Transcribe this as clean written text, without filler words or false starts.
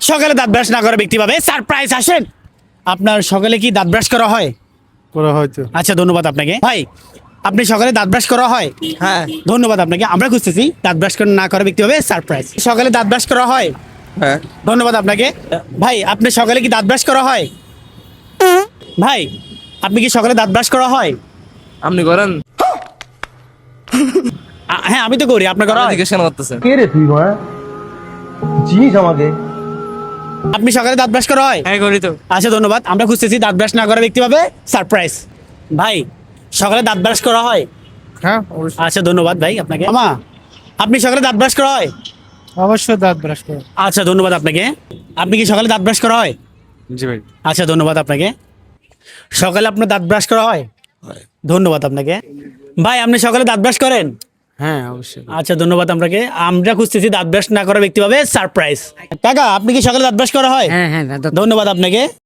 সকালে দাঁত ব্রাশ না করা ব্যক্তি পাবে সারপ্রাইজ। আসেন, আপনার সকালে কি দাঁত ব্রাশ করা হয়? করা হয়তো। আচ্ছা, ধন্যবাদ আপনাকে। ভাই, আপনি সকালে দাঁত ব্রাশ করা হয়? হ্যাঁ ধন্যবাদ আপনাকে। আমরা খুঁজতেছি দাঁত ব্রাশ না করা ব্যক্তি হবে সারপ্রাইজ। সকালে দাঁত ব্রাশ করা হয়? হ্যাঁ ধন্যবাদ আপনাকে। ভাই, আপনি সকালে কি দাঁত ব্রাশ করা হয়? ভাই, আপনি কি সকালে দাঁত ব্রাশ করা হয়? আপনি করেন? হ্যাঁ, আমি তো করি। আপনার করা হয়? জিজ্ঞেস কেন করতেছেন? কে রে তুই মা চিনিস আমাকে? আপনি সকালে দাঁত ব্রাশ করা হয়? হ্যাঁ করি তো। আচ্ছা, ধন্যবাদ। আমরা খুঁজতেছি দাঁত ব্রাশ না করা ব্যক্তি পাবে সারপ্রাইজ। ভাই, সকালে দাঁত ব্রাশ করা হয়? হ্যাঁ আচ্ছা, ধন্যবাদ ভাই আপনাকে। আমা, আপনি সকালে দাঁত ব্রাশ করা হয়? অবশ্যই দাঁত ব্রাশ করে। আচ্ছা, ধন্যবাদ আপনাকে। আপনি কি সকালে দাঁত ব্রাশ করা হয়? জি ভাই। আচ্ছা, ধন্যবাদ আপনাকে। সকালে আপনার দাঁত ব্রাশ করা হয়? ধন্যবাদ আপনাকে। ভাই, আপনি সকালে দাঁত ব্রাশ করেন? হ্যাঁ অবশ্যই। আচ্ছা, ধন্যবাদ আপনাকে। আমরা খুঁজতেছি দাঁত ব্রাশ না করা ব্যক্তি পাবে সারপ্রাইজ। কাকা, আপনি কি সকালে দাঁত ব্রাশ করা হয়? হ্যাঁ হ্যাঁ ধন্যবাদ আপনাকে।